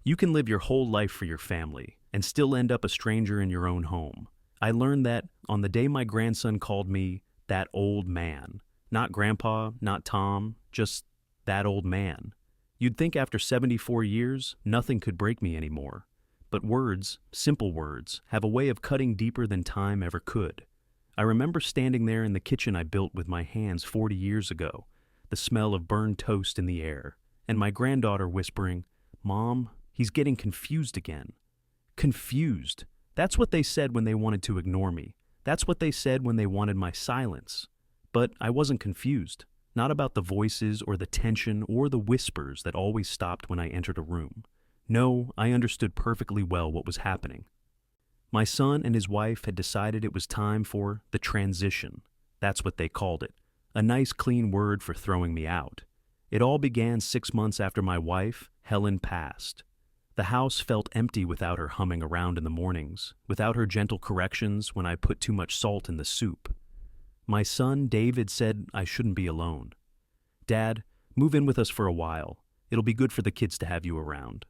You can live your whole life for your family and still end up a stranger in your own home. I learned that on the day my grandson called me that old man. Not Grandpa, not Tom, just that old man. You'd think after 74 years, nothing could break me anymore. But words, simple words, have a way of cutting deeper than time ever could. I remember standing there in the kitchen I built with my hands 40 years ago, the smell of burned toast in the air, and my granddaughter whispering, "Mom, he's getting confused again." Confused. That's what they said when they wanted to ignore me. That's what they said when they wanted my silence. But I wasn't confused. Not about the voices or the tension or the whispers that always stopped when I entered a room. No, I understood perfectly well what was happening. My son and his wife had decided it was time for the transition. That's what they called it. A nice clean word for throwing me out. It all began 6 months after my wife, Helen, passed. The house felt empty without her humming around in the mornings, without her gentle corrections when I put too much salt in the soup. My son, David, said I shouldn't be alone. "Dad, move in with us for a while. It'll be good for the kids to have you around."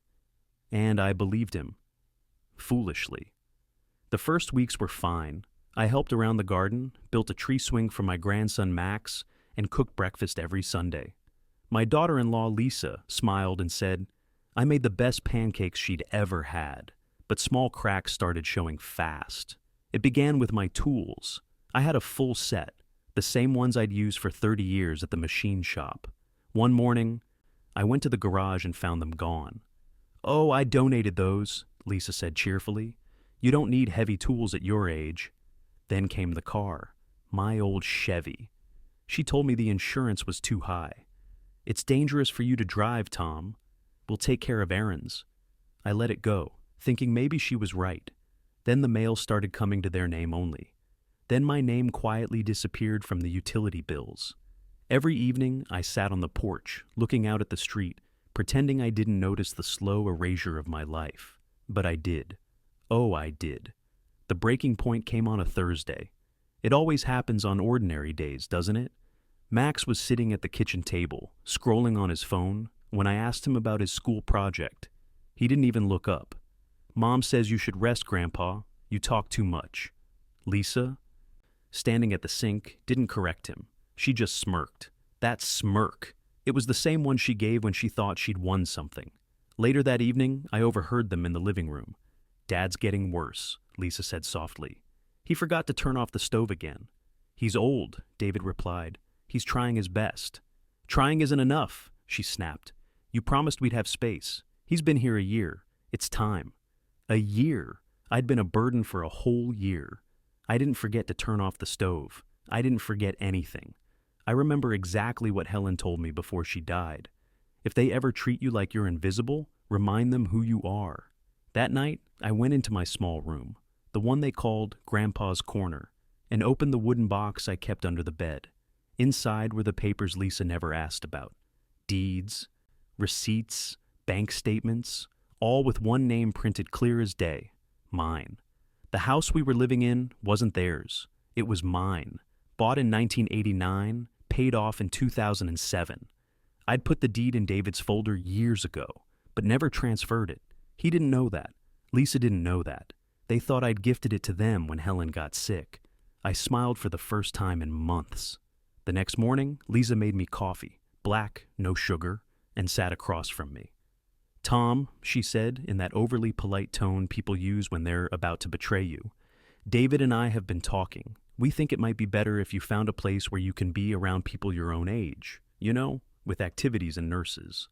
And I believed him. Foolishly. The first weeks were fine. I helped around the garden, built a tree swing for my grandson Max, and cooked breakfast every Sunday. My daughter-in-law Lisa smiled and said, I made the best pancakes she'd ever had, but small cracks started showing fast. It began with my tools. I had a full set, the same ones I'd used for 30 years at the machine shop. One morning, I went to the garage and found them gone. "Oh, I donated those," Lisa said cheerfully. "You don't need heavy tools at your age." Then came the car, my old Chevy. She told me the insurance was too high. "It's dangerous for you to drive, Tom. We'll take care of errands." I let it go, thinking maybe she was right. Then the mail started coming to their name only. Then my name quietly disappeared from the utility bills. Every evening, I sat on the porch, looking out at the street, pretending I didn't notice the slow erasure of my life. But I did. Oh, I did. The breaking point came on a Thursday. It always happens on ordinary days, doesn't it? Max was sitting at the kitchen table, scrolling on his phone, when I asked him about his school project. He didn't even look up. "Mom says you should rest, Grandpa. You talk too much." Lisa, standing at the sink, didn't correct him. She just smirked. That smirk. It was the same one she gave when she thought she'd won something. Later that evening, I overheard them in the living room. "Dad's getting worse," Lisa said softly. "He forgot to turn off the stove again." "He's old," David replied. "He's trying his best." "Trying isn't enough," she snapped. "You promised we'd have space. He's been here a year. It's time." A year. I'd been a burden for a whole year. I didn't forget to turn off the stove. I didn't forget anything. I remember exactly what Helen told me before she died. If they ever treat you like you're invisible, remind them who you are. That night, I went into my small room, the one they called Grandpa's Corner, and opened the wooden box I kept under the bed. Inside were the papers Lisa never asked about. Deeds, receipts, bank statements, all with one name printed clear as day. Mine. The house we were living in wasn't theirs. It was mine. Bought in 1989, paid off in 2007. I'd put the deed in David's folder years ago, but never transferred it. He didn't know that. Lisa didn't know that. They thought I'd gifted it to them when Helen got sick. I smiled for the first time in months. The next morning, Lisa made me coffee, black, no sugar, and sat across from me. "Tom," she said in that overly polite tone people use when they're about to betray you, "David and I have been talking. We think it might be better if you found a place where you can be around people your own age, you know, with activities and nurses."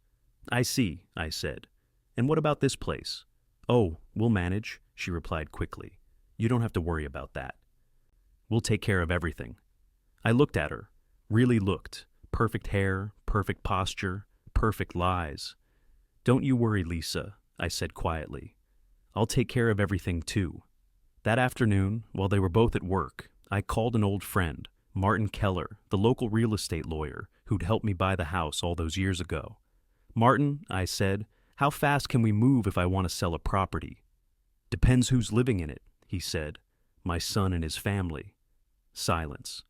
"I see," I said. "And what about this place?" "Oh, we'll manage," she replied quickly. "You don't have to worry about that. We'll take care of everything." I looked at her, really looked. Perfect hair, perfect posture, perfect lies. "Don't you worry, Lisa," I said quietly. "I'll take care of everything too." That afternoon, while they were both at work, I called an old friend, Martin Keller, the local real estate lawyer who'd helped me buy the house all those years ago. "Martin," I said, "how fast can we move if I want to sell a property?" "Depends who's living in it," he said. "My son and his family." Silence.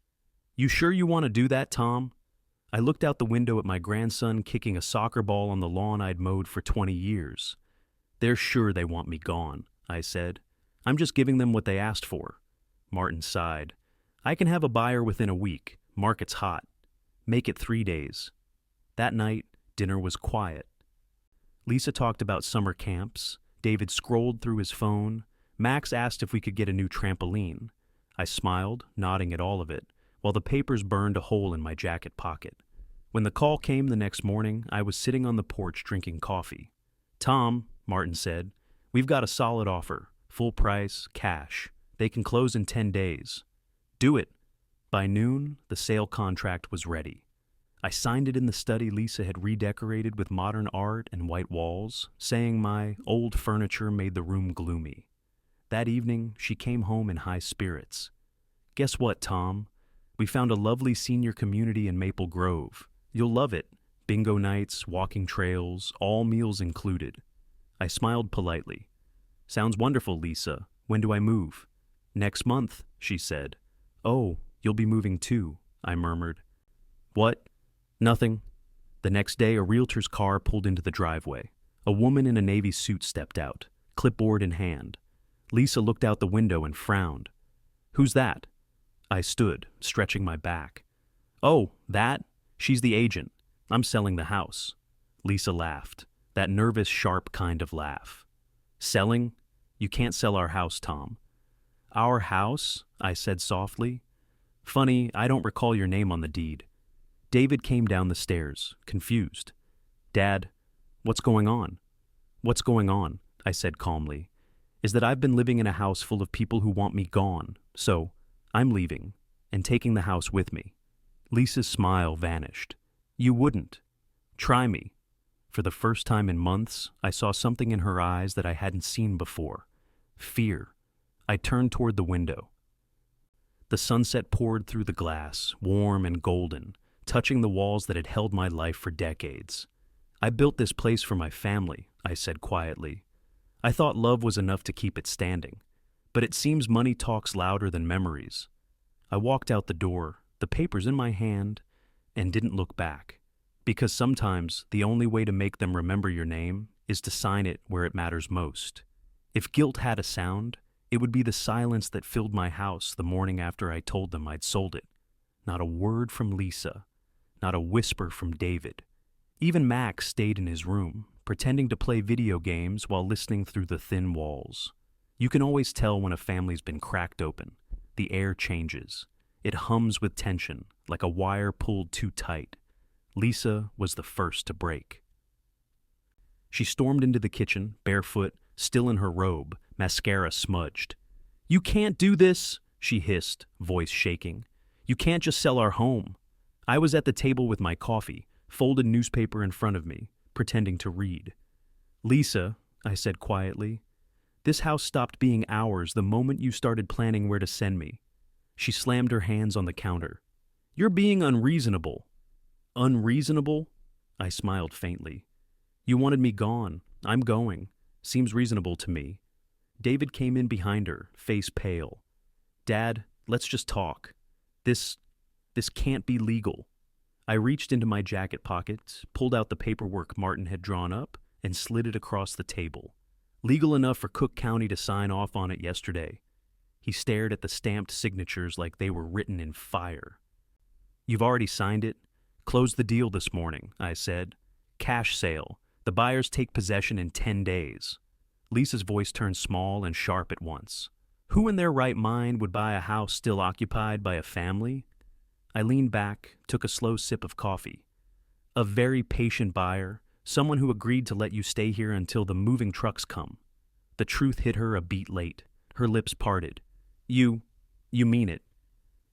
"You sure you want to do that, Tom?" I looked out the window at my grandson kicking a soccer ball on the lawn I'd mowed for 20 years. They're sure they want me gone, I said. I'm just giving them what they asked for. Martin sighed. I can have a buyer within a week. Market's hot. Make it 3 days. That night, dinner was quiet. Lisa talked about summer camps. David scrolled through his phone. Max asked if we could get a new trampoline. I smiled, nodding at all of it, while the papers burned a hole in my jacket pocket. When the call came the next morning, I was sitting on the porch drinking coffee. Tom, Martin said, we've got a solid offer. Full price, cash. They can close in 10 days. Do it. By noon, the sale contract was ready. I signed it in the study Lisa had redecorated with modern art and white walls, saying my old furniture made the room gloomy. That evening, she came home in high spirits. Guess what, Tom? We found a lovely senior community in Maple Grove. You'll love it. Bingo nights, walking trails, all meals included. I smiled politely. Sounds wonderful, Lisa. When do I move? Next month, she said. Oh, you'll be moving too, I murmured. What? Nothing. The next day, a realtor's car pulled into the driveway. A woman in a navy suit stepped out, clipboard in hand. Lisa looked out the window and frowned. Who's that? I stood, stretching my back. Oh, that? She's the agent. I'm selling the house. Lisa laughed, that nervous, sharp kind of laugh. Selling? You can't sell our house, Tom. Our house? I said softly. Funny, I don't recall your name on the deed. David came down the stairs, confused. Dad, what's going on? What's going on, I said calmly, is that I've been living in a house full of people who want me gone, so I'm leaving and taking the house with me. Lisa's smile vanished. You wouldn't. Try me. For the first time in months, I saw something in her eyes that I hadn't seen before. Fear. I turned toward the window. The sunset poured through the glass, warm and golden, touching the walls that had held my life for decades. I built this place for my family, I said quietly. I thought love was enough to keep it standing, but it seems money talks louder than memories. I walked out the door, the papers in my hand, and didn't look back, because sometimes the only way to make them remember your name is to sign it where it matters most. If guilt had a sound, it would be the silence that filled my house the morning after I told them I'd sold it. Not a word from Lisa, not a whisper from David. Even Max stayed in his room, pretending to play video games while listening through the thin walls. You can always tell when a family's been cracked open. The air changes. It hums with tension, like a wire pulled too tight. Lisa was the first to break. She stormed into the kitchen, barefoot, still in her robe, mascara smudged. You can't do this, she hissed, voice shaking. You can't just sell our home. I was at the table with my coffee, folded newspaper in front of me, pretending to read. Lisa, I said quietly, this house stopped being ours the moment you started planning where to send me. She slammed her hands on the counter. You're being unreasonable. Unreasonable? I smiled faintly. You wanted me gone. I'm going. Seems reasonable to me. David came in behind her, face pale. Dad, let's just talk. This can't be legal. I reached into my jacket pocket, pulled out the paperwork Martin had drawn up, and slid it across the table. Legal enough for Cook County to sign off on it yesterday. He stared at the stamped signatures like they were written in fire. You've already signed it? Closed the deal this morning, I said. Cash sale. The buyers take possession in 10 days. Lisa's voice turned small and sharp at once. Who in their right mind would buy a house still occupied by a family? I leaned back, took a slow sip of coffee. A very patient buyer, someone who agreed to let you stay here until the moving trucks come. The truth hit her a beat late. Her lips parted. You mean it?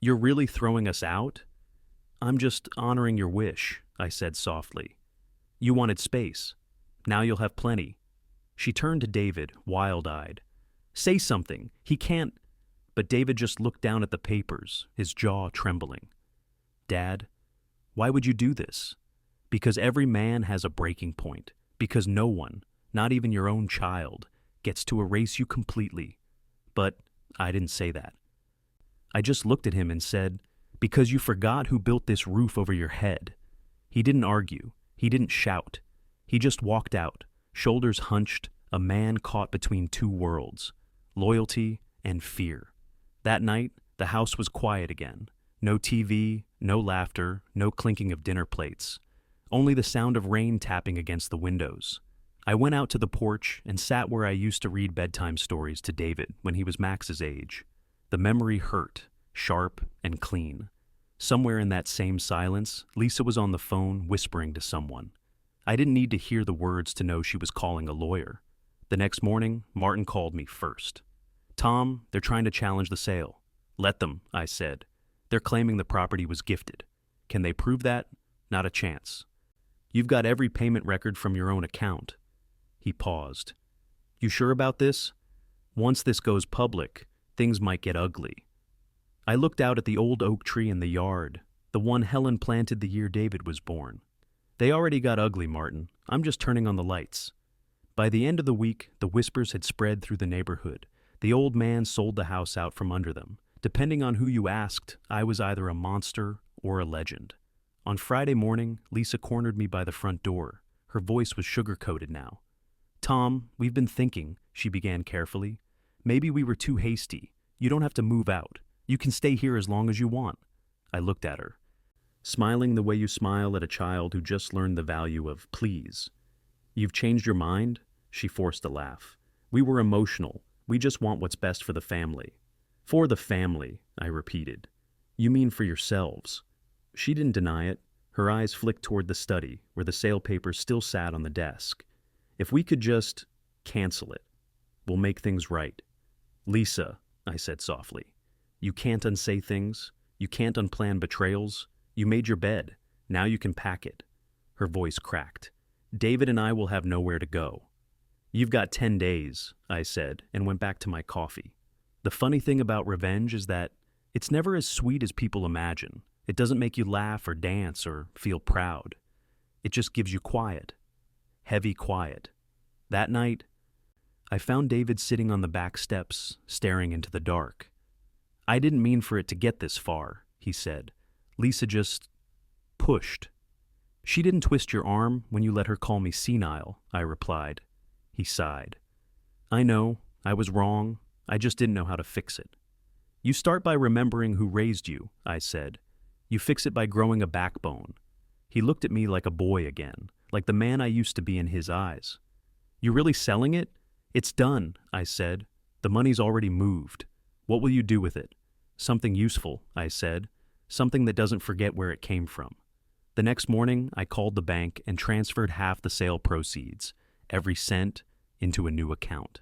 You're really throwing us out? I'm just honoring your wish, I said softly. You wanted space. Now you'll have plenty. She turned to David, wild-eyed. Say something. He can't. But David just looked down at the papers, his jaw trembling. Dad, why would you do this? Because every man has a breaking point. Because no one, not even your own child, gets to erase you completely. But I didn't say that. I just looked at him and said, because you forgot who built this roof over your head. He didn't argue. He didn't shout. He just walked out, shoulders hunched, a man caught between two worlds, loyalty and fear. That night, the house was quiet again. No TV, no laughter, no clinking of dinner plates. Only the sound of rain tapping against the windows. I went out to the porch and sat where I used to read bedtime stories to David when he was Max's age. The memory hurt, sharp and clean. Somewhere in that same silence, Lisa was on the phone whispering to someone. I didn't need to hear the words to know she was calling a lawyer. The next morning, Martin called me first. "Tom, they're trying to challenge the sale." "Let them," I said. "They're claiming the property was gifted. Can they prove that? Not a chance." "You've got every payment record from your own account." He paused. "You sure about this? Once this goes public, things might get ugly." I looked out at the old oak tree in the yard, the one Helen planted the year David was born. "They already got ugly, Martin. I'm just turning on the lights." By the end of the week, the whispers had spread through the neighborhood. The old man sold the house out from under them. Depending on who you asked, I was either a monster or a legend. On Friday morning, Lisa cornered me by the front door. Her voice was sugar-coated now. "Tom, we've been thinking," she began carefully. "Maybe we were too hasty. You don't have to move out. You can stay here as long as you want." I looked at her, smiling the way you smile at a child who just learned the value of please. "You've changed your mind?" She forced a laugh. "We were emotional. We just want what's best for the family." "For the family," I repeated. "You mean for yourselves?" She didn't deny it. Her eyes flicked toward the study, where the sale papers still sat on the desk. "If we could just cancel it, we'll make things right." "Lisa," I said softly, "you can't unsay things. You can't unplan betrayals. You made your bed. Now you can pack it." Her voice cracked. "David and I will have nowhere to go." "You've got 10 days, I said, and went back to my coffee. The funny thing about revenge is that it's never as sweet as people imagine. It doesn't make you laugh or dance or feel proud. It just gives you quiet. Heavy quiet. That night, I found David sitting on the back steps, staring into the dark. "I didn't mean for it to get this far," he said. "Lisa just pushed." "She didn't twist your arm when you let her call me senile," I replied. He sighed. "I know, I was wrong. I just didn't know how to fix it." "You start by remembering who raised you," I said. "You fix it by growing a backbone." He looked at me like a boy again, like the man I used to be in his eyes. "You really selling it?" "It's done," I said. "The money's already moved. What will you do with it?" "Something useful," I said. "Something that doesn't forget where it came from." The next morning, I called the bank and transferred half the sale proceeds, every cent, into a new account.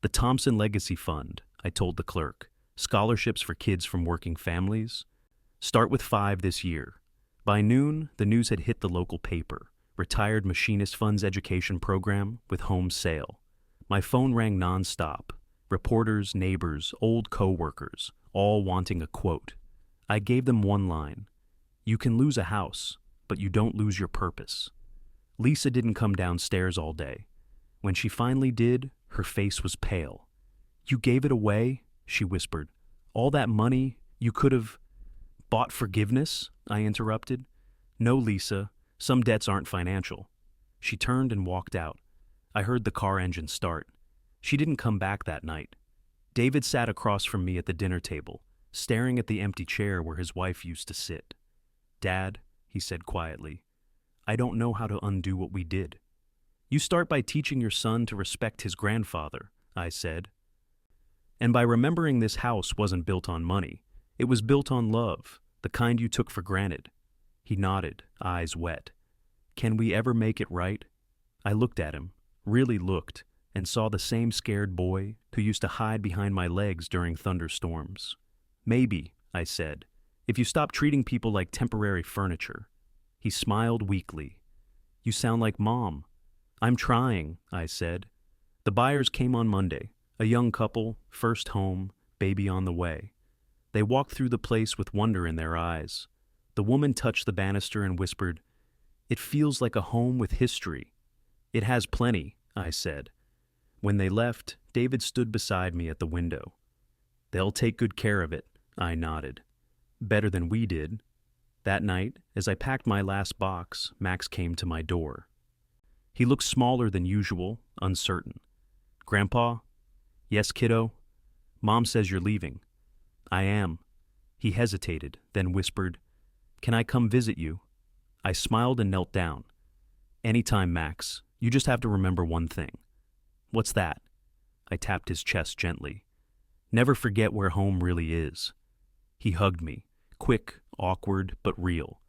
"The Thompson Legacy Fund," I told the clerk. "Scholarships for kids from working families. Start with 5 this year." By noon, the news had hit the local paper. Retired Machinist Fund's education program with home sale. My phone rang nonstop. Reporters, neighbors, old co-workers, all wanting a quote. I gave them one line. "You can lose a house, but you don't lose your purpose." Lisa didn't come downstairs all day. When she finally did, her face was pale. "You gave it away?" she whispered. "All that money you could have—" "Bought forgiveness?" I interrupted. "No, Lisa, some debts aren't financial." She turned and walked out. I heard the car engine start. She didn't come back that night. David sat across from me at the dinner table, staring at the empty chair where his wife used to sit. "Dad," he said quietly, "I don't know how to undo what we did." "You start by teaching your son to respect his grandfather," I said. "And by remembering this house wasn't built on money. It was built on love, the kind you took for granted." He nodded, eyes wet. "Can we ever make it right?" I looked at him, really looked, and saw the same scared boy who used to hide behind my legs during thunderstorms. "Maybe," I said, "if you stop treating people like temporary furniture." He smiled weakly. "You sound like Mom." "I'm trying," I said. The buyers came on Monday, a young couple, first home, baby on the way. They walked through the place with wonder in their eyes. The woman touched the banister and whispered, "It feels like a home with history." "It has plenty," I said. When they left, David stood beside me at the window. "They'll take good care of it," I nodded. "Better than we did." That night, as I packed my last box, Max came to my door. He looked smaller than usual, uncertain. Grandpa? Yes, kiddo? Mom says you're leaving. I am. He hesitated, then whispered, Can I come visit you? I smiled and knelt down. Anytime, Max. You just have to remember one thing. What's that? I tapped his chest gently. Never forget where home really is. He hugged me, quick, awkward, but real.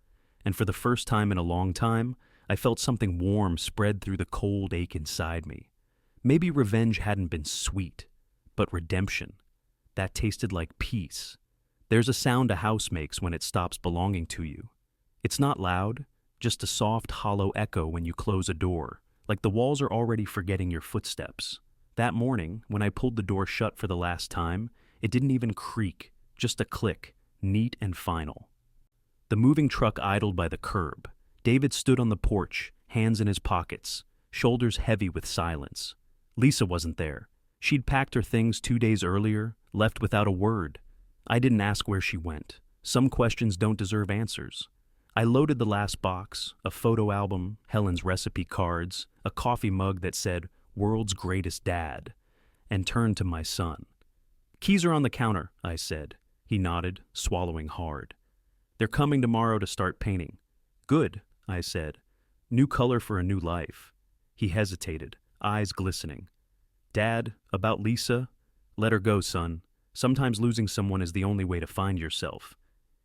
And for the first time in a long time, I felt something warm spread through the cold ache inside me. Maybe revenge hadn't been sweet, but redemption. That tasted like peace. There's a sound a house makes when it stops belonging to you. It's not loud, just a soft, hollow echo when you close a door, like the walls are already forgetting your footsteps. That morning, when I pulled the door shut for the last time, it didn't even creak, just a click, neat and final. The moving truck idled by the curb. David stood on the porch, hands in his pockets, shoulders heavy with silence. Lisa wasn't there. She'd packed her things 2 days earlier, left without a word. I didn't ask where she went. Some questions don't deserve answers. I loaded the last box, a photo album, Helen's recipe cards, a coffee mug that said, World's Greatest Dad, and turned to my son. Keys are on the counter, I said. He nodded, swallowing hard. They're coming tomorrow to start painting. Good, I said. New color for a new life. He hesitated, eyes glistening. Dad, about Lisa? Let her go, son. Sometimes losing someone is the only way to find yourself.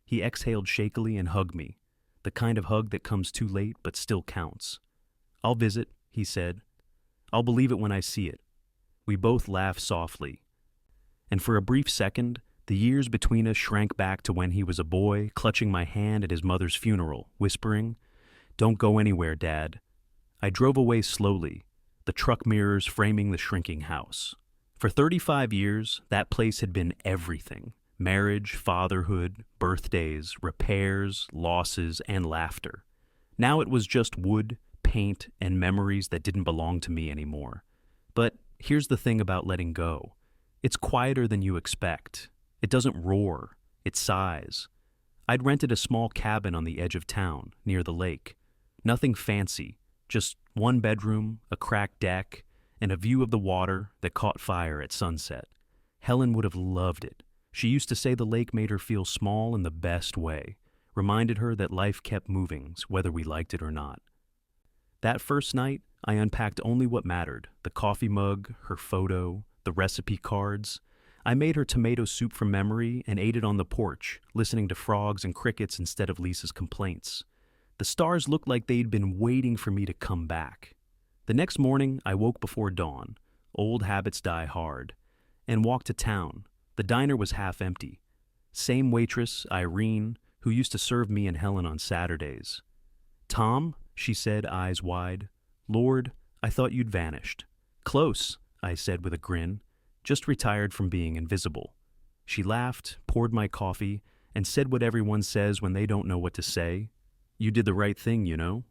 He exhaled shakily and hugged me, the kind of hug that comes too late but still counts. I'll visit, he said. I'll believe it when I see it. We both laughed softly. And for a brief second, the years between us shrank back to when he was a boy, clutching my hand at his mother's funeral, whispering, Don't go anywhere, Dad. I drove away slowly, the truck mirrors framing the shrinking house. For 35 years, that place had been everything. Marriage, fatherhood, birthdays, repairs, losses, and laughter. Now it was just wood, paint, and memories that didn't belong to me anymore. But here's the thing about letting go. It's quieter than you expect. It doesn't roar. It sighs. I'd rented a small cabin on the edge of town, near the lake. Nothing fancy, just one bedroom, a cracked deck, and a view of the water that caught fire at sunset. Helen would have loved it. She used to say the lake made her feel small in the best way, reminded her that life kept moving, whether we liked it or not. That first night, I unpacked only what mattered, the coffee mug, her photo, the recipe cards. I made her tomato soup from memory and ate it on the porch, listening to frogs and crickets instead of Lisa's complaints. The stars looked like they'd been waiting for me to come back. The next morning, I woke before dawn. Old habits die hard. And walked to town. The diner was half empty. Same waitress, Irene, who used to serve me and Helen on Saturdays. Tom, she said, eyes wide. Lord, I thought you'd vanished. Close, I said with a grin. Just retired from being invisible. She laughed, poured my coffee, and said what everyone says when they don't know what to say. You did the right thing, you know.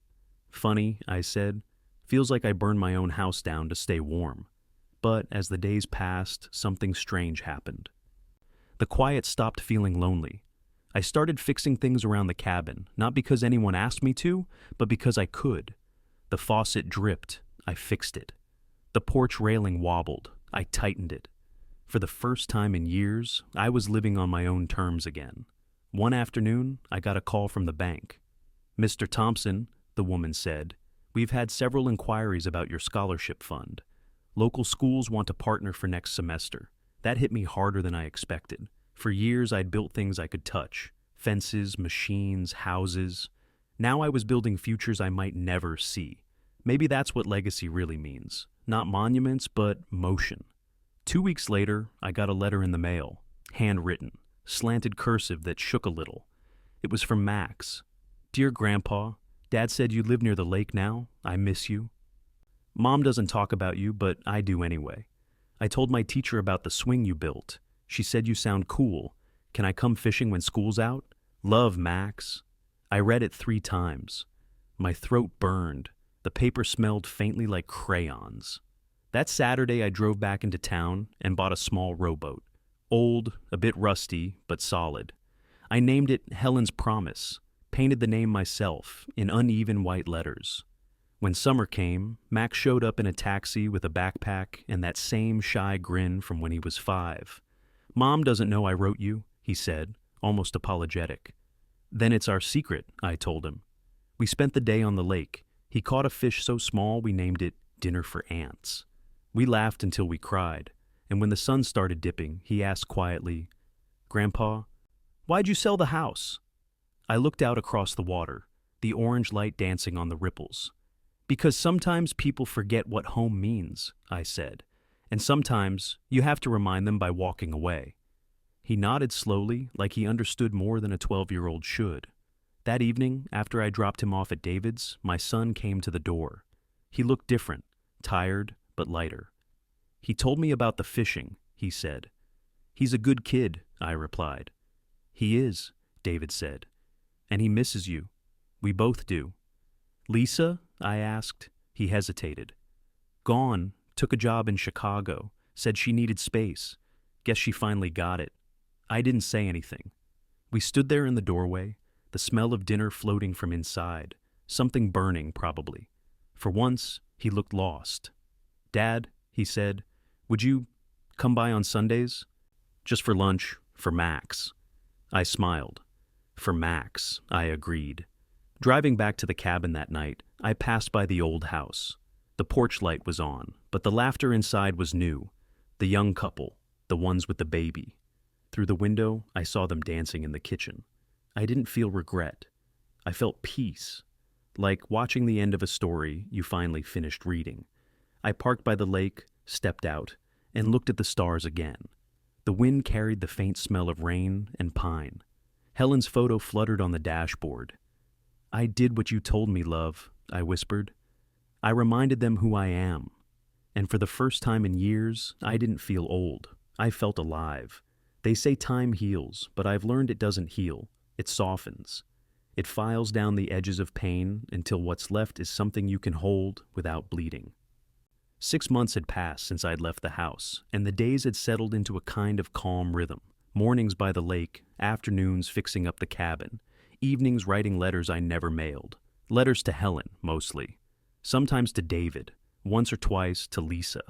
Funny, I said. Feels like I burned my own house down to stay warm. But as the days passed, something strange happened. The quiet stopped feeling lonely. I started fixing things around the cabin, not because anyone asked me to, but because I could. The faucet dripped. I fixed it. The porch railing wobbled. I tightened it. For the first time in years, I was living on my own terms again. One afternoon, I got a call from the bank. Mr. Thompson, the woman said, we've had several inquiries about your scholarship fund. Local schools want to partner for next semester. That hit me harder than I expected. For years, I'd built things I could touch. Fences, machines, houses. Now I was building futures I might never see. Maybe that's what legacy really means. Not monuments, but motion. 2 weeks later, I got a letter in the mail. Handwritten. Slanted cursive that shook a little. It was from Max. Dear Grandpa, Dad said you live near the lake now. I miss you. Mom doesn't talk about you, but I do anyway. I told my teacher about the swing you built. She said you sound cool. Can I come fishing when school's out? Love, Max. I read it 3 times. My throat burned. The paper smelled faintly like crayons. That Saturday, I drove back into town and bought a small rowboat. Old, a bit rusty, but solid. I named it Helen's Promise, painted the name myself in uneven white letters. When summer came, Max showed up in a taxi with a backpack and that same shy grin from when he was 5. "Mom doesn't know I wrote you," he said, almost apologetic. "Then it's our secret," I told him. We spent the day on the lake. He caught a fish so small we named it Dinner for Ants. We laughed until we cried, and when the sun started dipping, he asked quietly, "Grandpa, why'd you sell the house?" I looked out across the water, the orange light dancing on the ripples. "Because sometimes people forget what home means," I said, "and sometimes you have to remind them by walking away." He nodded slowly, like he understood more than a 12-year-old should. That evening, after I dropped him off at David's, my son came to the door. He looked different, tired but lighter. "He told me about the fishing," he said. "He's a good kid," I replied. "He is," David said. "And he misses you. We both do." "Lisa?" I asked. He hesitated. "Gone. Took a job in Chicago. Said she needed space. Guess she finally got it." I didn't say anything. We stood there in the doorway, the smell of dinner floating from inside, something burning probably. For once, he looked lost. "Dad," he said, "would you come by on Sundays? Just for lunch, for Max." I smiled. "For Max," I agreed. Driving back to the cabin that night, I passed by the old house. The porch light was on, but the laughter inside was new. The young couple, the ones with the baby. Through the window, I saw them dancing in the kitchen. I didn't feel regret. I felt peace, like watching the end of a story you finally finished reading. I parked by the lake, stepped out, and looked at the stars again. The wind carried the faint smell of rain and pine. Helen's photo fluttered on the dashboard. "I did what you told me, love," I whispered. I reminded them who I am. And for the first time in years, I didn't feel old. I felt alive. They say time heals, but I've learned it doesn't heal. It softens. It files down the edges of pain until what's left is something you can hold without bleeding. 6 months had passed since I'd left the house, and the days had settled into a kind of calm rhythm. Mornings by the lake, afternoons fixing up the cabin, evenings writing letters I never mailed. Letters to Helen, mostly. Sometimes to David, once or twice to Lisa.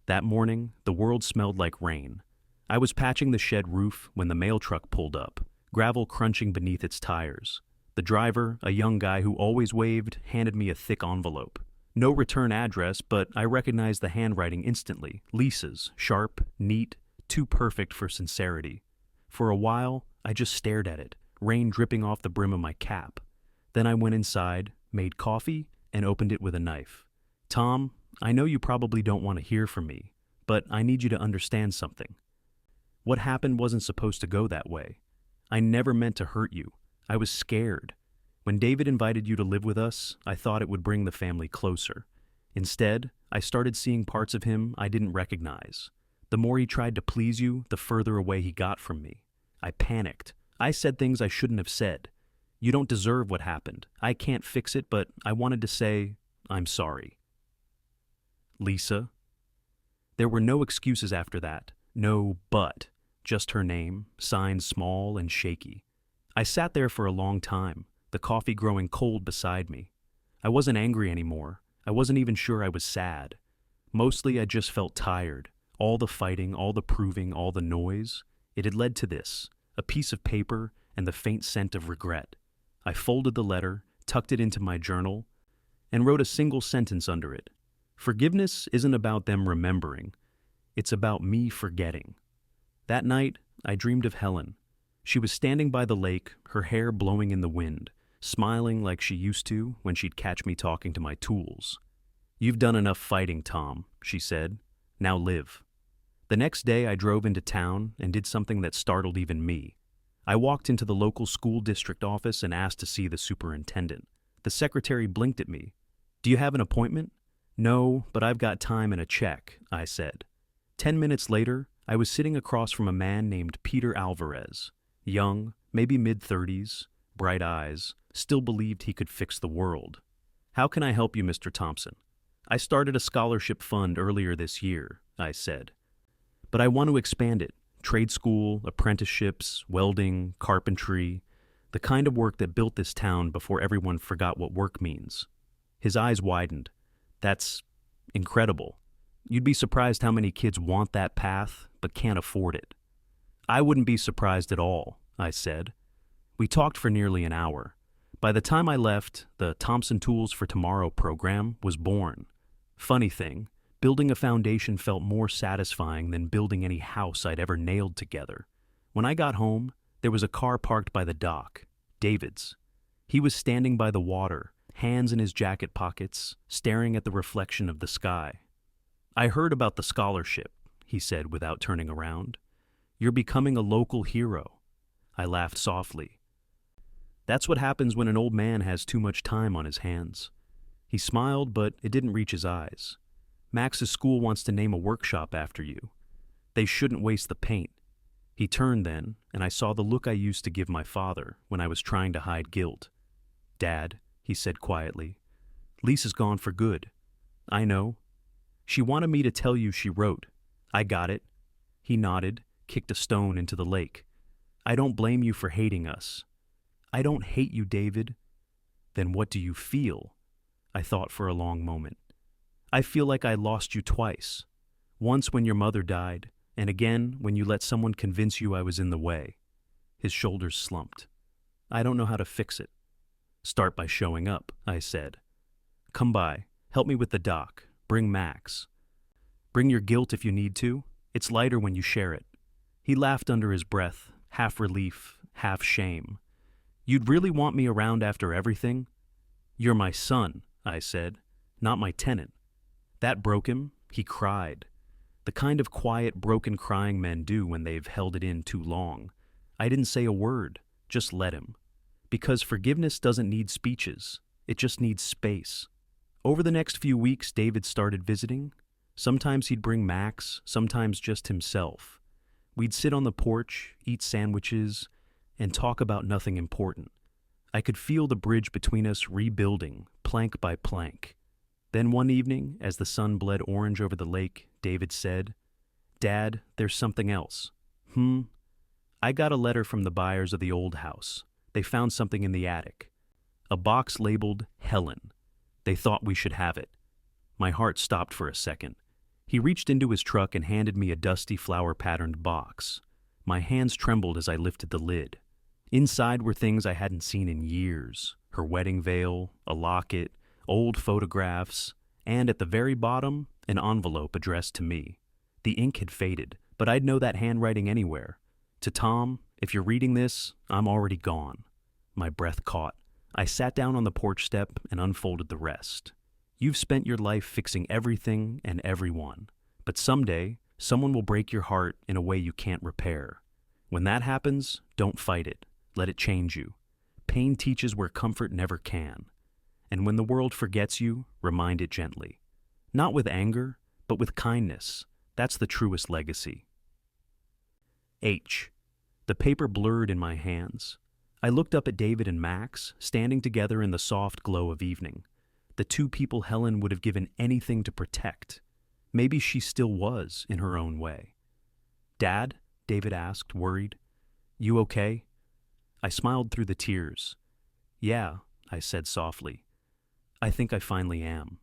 That morning, the world smelled like rain. I was patching the shed roof when the mail truck pulled up, gravel crunching beneath its tires. The driver, a young guy who always waved, handed me a thick envelope. No return address, but I recognized the handwriting instantly. Lisa's, sharp, neat, too perfect for sincerity. For a while, I just stared at it, rain dripping off the brim of my cap. Then I went inside, made coffee, and opened it with a knife. "Tom, I know you probably don't want to hear from me, but I need you to understand something. What happened wasn't supposed to go that way. I never meant to hurt you. I was scared. When David invited you to live with us, I thought it would bring the family closer. Instead, I started seeing parts of him I didn't recognize. The more he tried to please you, the further away he got from me. I panicked. I said things I shouldn't have said. You don't deserve what happened. I can't fix it, but I wanted to say, I'm sorry." Lisa. There were no excuses after that. No but. Just her name, signed small and shaky. I sat there for a long time, the coffee growing cold beside me. I wasn't angry anymore. I wasn't even sure I was sad. Mostly I just felt tired. All the fighting, all the proving, all the noise. It had led to this, a piece of paper and the faint scent of regret. I folded the letter, tucked it into my journal, and wrote a single sentence under it. Forgiveness isn't about them remembering. It's about me forgetting. That night, I dreamed of Helen. She was standing by the lake, her hair blowing in the wind, smiling like she used to when she'd catch me talking to my tools. "You've done enough fighting, Tom," she said. "Now live." The next day, I drove into town and did something that startled even me. I walked into the local school district office and asked to see the superintendent. The secretary blinked at me. "Do you have an appointment?" "No, but I've got time and a check," I said. 10 minutes later, I was sitting across from a man named Peter Alvarez. Young, maybe mid-30s, bright eyes, still believed he could fix the world. "How can I help you, Mr. Thompson?" "I started a scholarship fund earlier this year," I said. "But I want to expand it. Trade school, apprenticeships, welding, carpentry, the kind of work that built this town before everyone forgot what work means." His eyes widened. That's incredible. You'd be surprised how many kids want that path, but can't afford it. I wouldn't be surprised at all, I said. We talked for nearly an hour. By the time I left, the Thompson Tools for Tomorrow program was born. Funny thing, building a foundation felt more satisfying than building any house I'd ever nailed together. When I got home, there was a car parked by the dock, David's. He was standing by the water, hands in his jacket pockets, staring at the reflection of the sky. I heard about the scholarship, he said without turning around. You're becoming a local hero. I laughed softly. That's what happens when an old man has too much time on his hands. He smiled, but it didn't reach his eyes. Max's school wants to name a workshop after you. They shouldn't waste the paint. He turned then, and I saw the look I used to give my father when I was trying to hide guilt. Dad, he said quietly, Lisa's gone for good. I know. She wanted me to tell you she wrote. I got it. He nodded, kicked a stone into the lake. I don't blame you for hating us. I don't hate you, David. Then what do you feel? I thought for a long moment. I feel like I lost you twice. Once when your mother died, and again when you let someone convince you I was in the way. His shoulders slumped. I don't know how to fix it. Start by showing up, I said. Come by, help me with the dock, bring Max. Bring your guilt if you need to. It's lighter when you share it. He laughed under his breath, half relief, half shame. You'd really want me around after everything? You're my son, I said, not my tenant. That broke him. He cried. The kind of quiet, broken crying men do when they've held it in too long. I didn't say a word, just let him. Because forgiveness doesn't need speeches, it just needs space. Over the next few weeks, David started visiting. Sometimes he'd bring Max, sometimes just himself. We'd sit on the porch, eat sandwiches, and talk about nothing important. I could feel the bridge between us rebuilding, plank by plank. Then one evening, as the sun bled orange over the lake, David said, Dad, there's something else. I got a letter from the buyers of the old house. They found something in the attic. A box labeled Helen. They thought we should have it. My heart stopped for a second. He reached into his truck and handed me a dusty flower-patterned box. My hands trembled as I lifted the lid. Inside were things I hadn't seen in years. Her wedding veil, a locket, old photographs, and at the very bottom, an envelope addressed to me. The ink had faded, but I'd know that handwriting anywhere. To Tom, if you're reading this, I'm already gone. My breath caught. I sat down on the porch step and unfolded the rest. You've spent your life fixing everything and everyone, but someday, someone will break your heart in a way you can't repair. When that happens, don't fight it. Let it change you. Pain teaches where comfort never can. And when the world forgets you, remind it gently. Not with anger, but with kindness. That's the truest legacy. H. The paper blurred in my hands. I looked up at David and Max, standing together in the soft glow of evening. The two people Helen would have given anything to protect. Maybe she still was, in her own way. Dad? David asked, worried. You okay? I smiled through the tears. Yeah, I said softly. I think I finally am.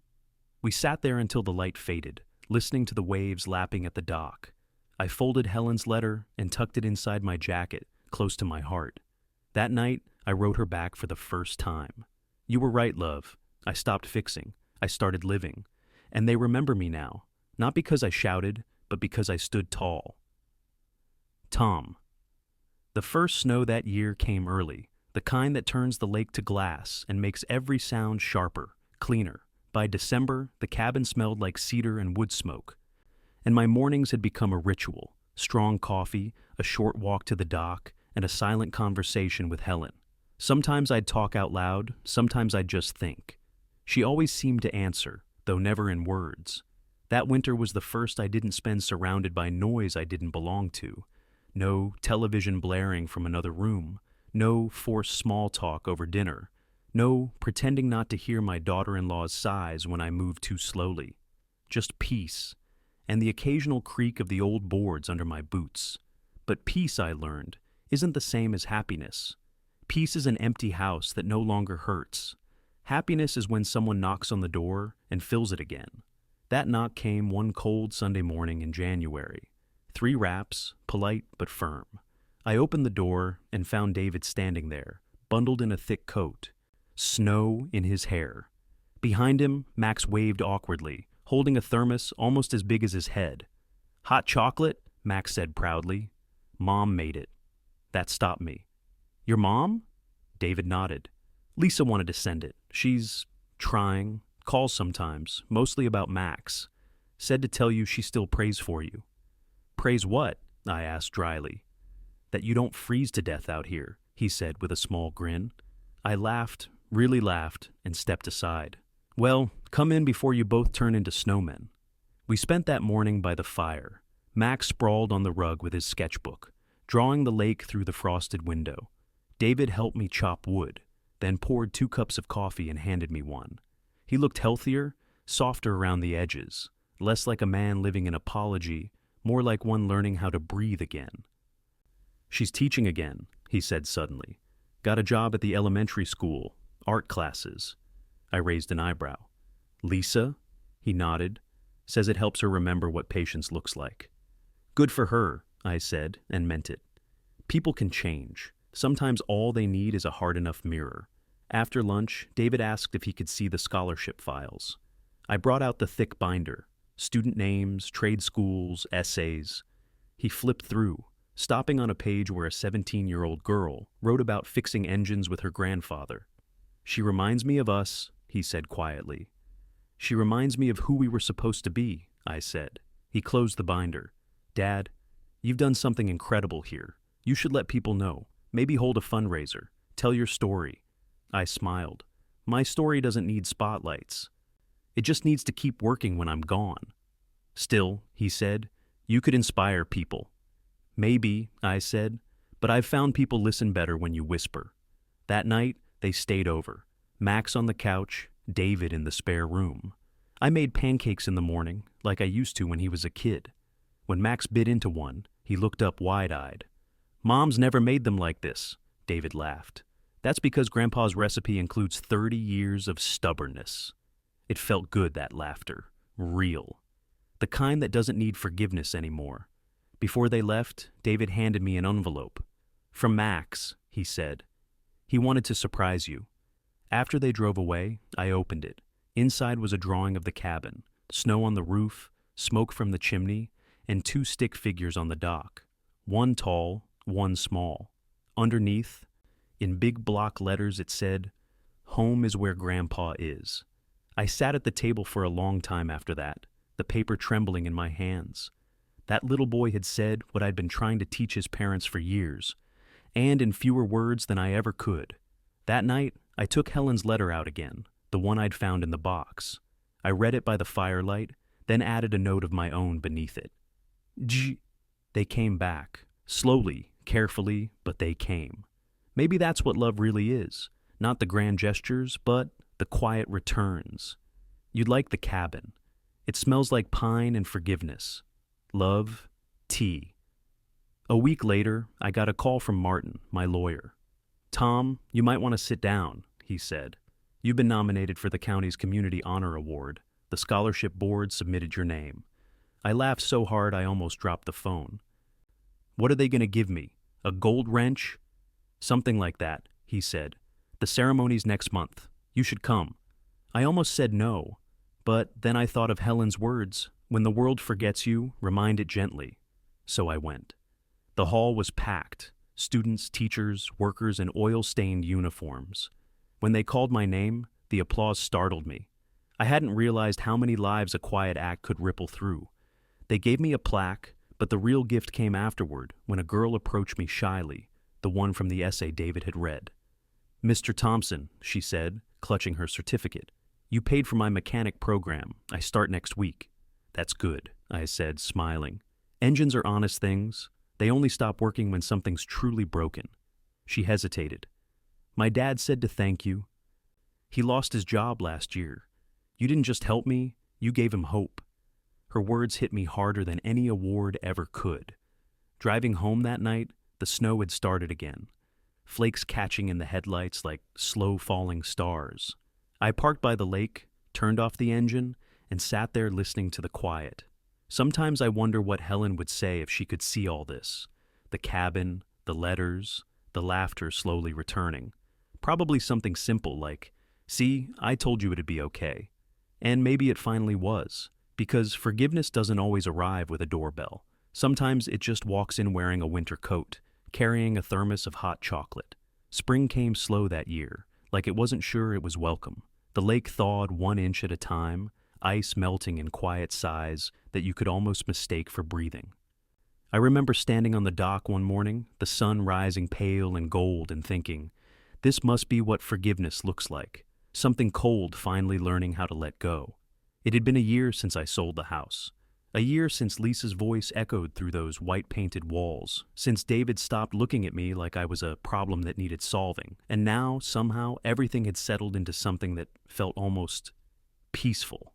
We sat there until the light faded, listening to the waves lapping at the dock. I folded Helen's letter and tucked it inside my jacket, close to my heart. That night, I wrote her back for the first time. You were right, love. I stopped fixing. I started living. And they remember me now, not because I shouted, but because I stood tall. Tom. The first snow that year came early, the kind that turns the lake to glass and makes every sound sharper, cleaner. By December, the cabin smelled like cedar and wood smoke. And my mornings had become a ritual, strong coffee, a short walk to the dock, and a silent conversation with Helen. Sometimes I'd talk out loud, sometimes I'd just think. She always seemed to answer, though never in words. That winter was the first I didn't spend surrounded by noise I didn't belong to. No television blaring from another room. No forced small talk over dinner. No pretending not to hear my daughter-in-law's sighs when I moved too slowly. Just peace, and the occasional creak of the old boards under my boots. But peace, I learned, isn't the same as happiness. Peace is an empty house that no longer hurts. Happiness is when someone knocks on the door and fills it again. That knock came one cold Sunday morning in January. 3 raps, polite but firm. I opened the door and found David standing there, bundled in a thick coat, snow in his hair. Behind him, Max waved awkwardly, holding a thermos almost as big as his head. "Hot chocolate?" Max said proudly. "Mom made it." That stopped me. "Your mom?" David nodded. "Lisa wanted to send it. She's trying, calls sometimes, mostly about Max. Said to tell you she still prays for you." "Prays what?" I asked dryly. "That you don't freeze to death out here," he said with a small grin. I laughed, really laughed, and stepped aside. "Well, come in before you both turn into snowmen." We spent that morning by the fire. Max sprawled on the rug with his sketchbook, drawing the lake through the frosted window. David helped me chop wood, then poured 2 cups of coffee and handed me one. He looked healthier, softer around the edges, less like a man living an apology, more like one learning how to breathe again. "She's teaching again," he said suddenly. "Got a job at the elementary school, art classes." I raised an eyebrow. "Lisa?" He nodded. "Says it helps her remember what patience looks like." "Good for her," I said, and meant it. People can change. Sometimes all they need is a hard enough mirror. After lunch, David asked if he could see the scholarship files. I brought out the thick binder, student names, trade schools, essays. He flipped through, stopping on a page where a 17-year-old girl wrote about fixing engines with her grandfather. "She reminds me of us," he said quietly. "She reminds me of who we were supposed to be," I said. He closed the binder. "Dad, you've done something incredible here. You should let people know. Maybe hold a fundraiser. Tell your story." I smiled. "My story doesn't need spotlights. It just needs to keep working when I'm gone." "Still," he said, "you could inspire people." "Maybe," I said, "but I've found people listen better when you whisper." That night, they stayed over. Max on the couch, David in the spare room. I made pancakes in the morning, like I used to when he was a kid. When Max bit into one, he looked up wide-eyed. "Mom's never made them like this," David laughed. "That's because Grandpa's recipe includes 30 years of stubbornness." It felt good, that laughter. Real. The kind that doesn't need forgiveness anymore. Before they left, David handed me an envelope. "From Max," he said. "He wanted to surprise you." After they drove away, I opened it. Inside was a drawing of the cabin, snow on the roof, smoke from the chimney, and 2 stick figures on the dock. One tall, one small. Underneath, in big block letters, it said, "Home is where Grandpa is." I sat at the table for a long time after that, the paper trembling in my hands. That little boy had said what I'd been trying to teach his parents for years, and in fewer words than I ever could. That night, I took Helen's letter out again, the one I'd found in the box. I read it by the firelight, then added a note of my own beneath it. They came back, slowly, carefully, but they came. Maybe that's what love really is. Not the grand gestures, but the quiet returns. You'd like the cabin. It smells like pine and forgiveness. Love, tea. A week later, I got a call from Martin, my lawyer. "Tom, you might want to sit down," he said. "You've been nominated for the county's Community Honor Award. The scholarship board submitted your name." I laughed so hard I almost dropped the phone. "What are they going to give me? A gold wrench?" "Something like that," he said. "The ceremony's next month. You should come." I almost said no, but then I thought of Helen's words, "When the world forgets you, remind it gently." So I went. The hall was packed, students, teachers, workers in oil-stained uniforms. When they called my name, the applause startled me. I hadn't realized how many lives a quiet act could ripple through. They gave me a plaque, but the real gift came afterward when a girl approached me shyly, the one from the essay David had read. "Mr. Thompson," she said, clutching her certificate, "you paid for my mechanic program. I start next week." "That's good," I said, smiling. "Engines are honest things. They only stop working when something's truly broken." She hesitated. "My dad said to thank you. He lost his job last year. You didn't just help me, you gave him hope." Her words hit me harder than any award ever could. Driving home that night, the snow had started again, flakes catching in the headlights like slow-falling stars. I parked by the lake, turned off the engine, and sat there listening to the quiet. Sometimes I wonder what Helen would say if she could see all this. The cabin, the letters, the laughter slowly returning. Probably something simple like, "See, I told you it'd be okay." And maybe it finally was, because forgiveness doesn't always arrive with a doorbell. Sometimes it just walks in wearing a winter coat, carrying a thermos of hot chocolate. Spring came slow that year, like it wasn't sure it was welcome. The lake thawed 1 inch at a time, ice melting in quiet sighs that you could almost mistake for breathing. I remember standing on the dock one morning, the sun rising pale and gold, and thinking, this must be what forgiveness looks like, something cold finally learning how to let go. It had been a year since I sold the house. A year since Lisa's voice echoed through those white-painted walls, since David stopped looking at me like I was a problem that needed solving, and now, somehow, everything had settled into something that felt almost peaceful.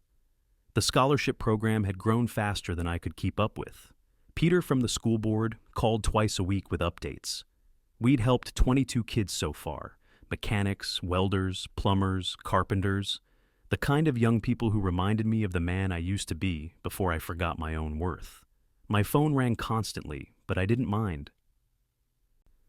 The scholarship program had grown faster than I could keep up with. Peter from the school board called twice a week with updates. We'd helped 22 kids so far, mechanics, welders, plumbers, carpenters, the kind of young people who reminded me of the man I used to be before I forgot my own worth. My phone rang constantly, but I didn't mind.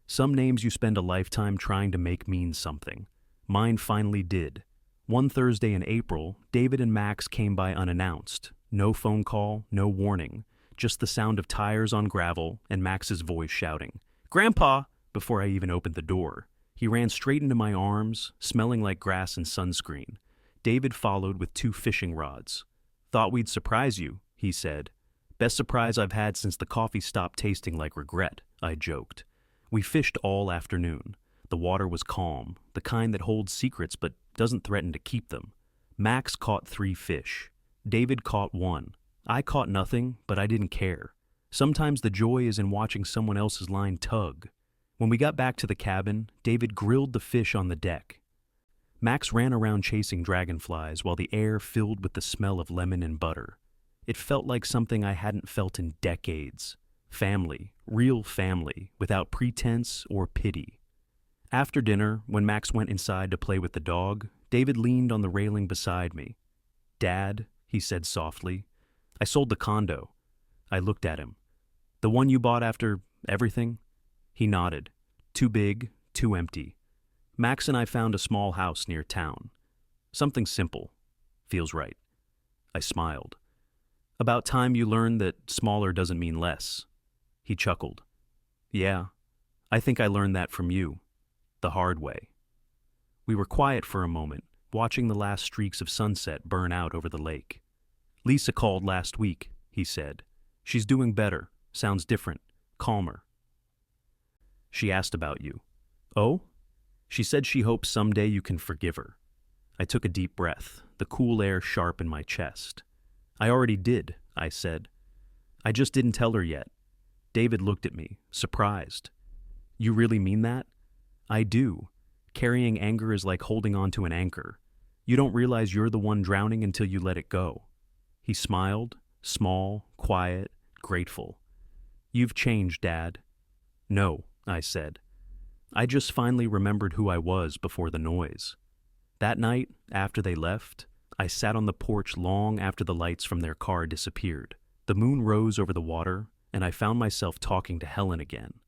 Some names you spend a lifetime trying to make mean something. Mine finally did. One Thursday in April, David and Max came by unannounced. No phone call, no warning, just the sound of tires on gravel and Max's voice shouting, "Grandpa!" before I even opened the door. He ran straight into my arms, smelling like grass and sunscreen. David followed with 2 fishing rods. "Thought we'd surprise you," he said. "Best surprise I've had since the coffee stopped tasting like regret," I joked. We fished all afternoon. The water was calm, the kind that holds secrets but doesn't threaten to keep them. Max caught 3 fish. David caught 1. I caught nothing, but I didn't care. Sometimes the joy is in watching someone else's line tug. When we got back to the cabin, David grilled the fish on the deck. Max ran around chasing dragonflies while the air filled with the smell of lemon and butter. It felt like something I hadn't felt in decades. Family, real family, without pretense or pity. After dinner, when Max went inside to play with the dog, David leaned on the railing beside me. "Dad," he said softly, "I sold the condo." I looked at him. "The one you bought after everything?" He nodded. "Too big, too empty. Max and I found a small house near town. Something simple. Feels right." I smiled. "About time you learned that smaller doesn't mean less." He chuckled. "Yeah, I think I learned that from you. The hard way." We were quiet for a moment, watching the last streaks of sunset burn out over the lake. "Lisa called last week," he said. "She's doing better, sounds different, calmer." "She asked about you." "Oh?" "She said she hopes someday you can forgive her." I took a deep breath, the cool air sharp in my chest. "I already did," I said. "I just didn't tell her yet." David looked at me, surprised. "You really mean that?" "I do. Carrying anger is like holding on to an anchor. You don't realize you're the one drowning until you let it go." He smiled, small, quiet, grateful. "You've changed, Dad." "No," I said. I just finally remembered who I was before the noise. That night, after they left, I sat on the porch long after the lights from their car disappeared. The moon rose over the water, and I found myself talking to Helen again.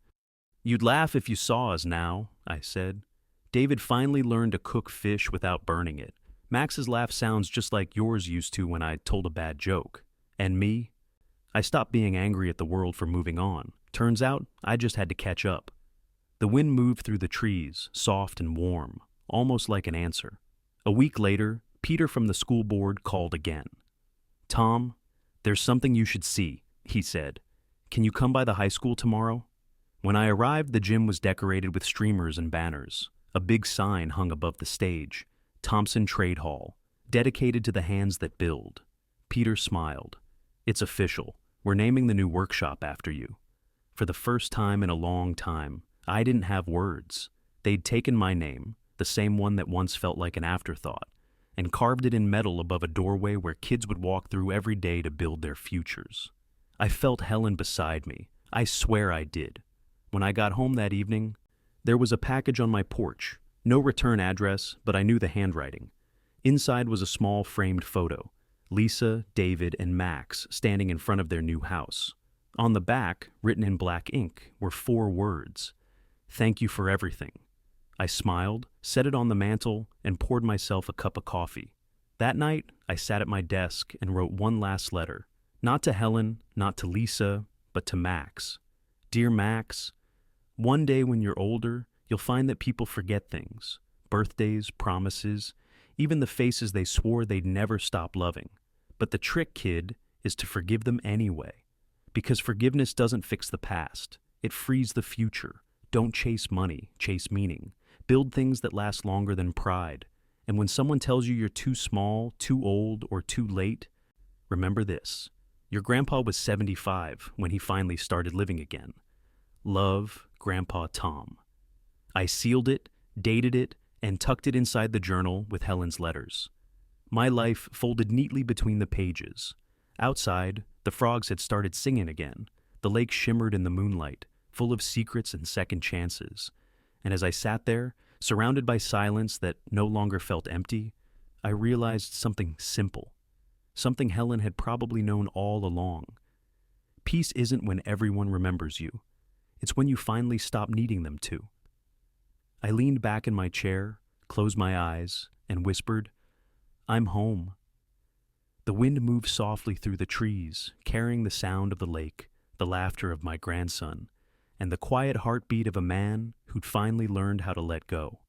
"You'd laugh if you saw us now," I said. "David finally learned to cook fish without burning it. Max's laugh sounds just like yours used to when I told a bad joke. And me? I stopped being angry at the world for moving on. Turns out, I just had to catch up." The wind moved through the trees, soft and warm, almost like an answer. A week later, Peter from the school board called again. "Tom, there's something you should see," he said. "Can you come by the high school tomorrow?" When I arrived, the gym was decorated with streamers and banners. A big sign hung above the stage, "Thompson Trade Hall, dedicated to the hands that build." Peter smiled. "It's official. We're naming the new workshop after you." For the first time in a long time, I didn't have words. They'd taken my name, the same one that once felt like an afterthought, and carved it in metal above a doorway where kids would walk through every day to build their futures. I felt Helen beside me. I swear I did. When I got home that evening, there was a package on my porch. No return address, but I knew the handwriting. Inside was a small framed photo: Lisa, David, and Max standing in front of their new house. On the back, written in black ink, were 4 words: "Thank you for everything." I smiled, set it on the mantel, and poured myself a cup of coffee. That night, I sat at my desk and wrote one last letter. Not to Helen, not to Lisa, but to Max. Dear Max, one day when you're older, you'll find that people forget things: birthdays, promises, even the faces they swore they'd never stop loving. But the trick, kid, is to forgive them anyway. Because forgiveness doesn't fix the past. It frees the future. Don't chase money, chase meaning. Build things that last longer than pride. And when someone tells you you're too small, too old, or too late, remember this: your grandpa was 75 when he finally started living again. Love, Grandpa Tom. I sealed it, dated it, and tucked it inside the journal with Helen's letters. My life folded neatly between the pages. Outside, the frogs had started singing again. The lake shimmered in the moonlight, full of secrets and second chances. And as I sat there, surrounded by silence that no longer felt empty, I realized something simple. Something Helen had probably known all along. Peace isn't when everyone remembers you. It's when you finally stop needing them to. I leaned back in my chair, closed my eyes, and whispered, "I'm home." The wind moved softly through the trees, carrying the sound of the lake, the laughter of my grandson, and the quiet heartbeat of a man who'd finally learned how to let go.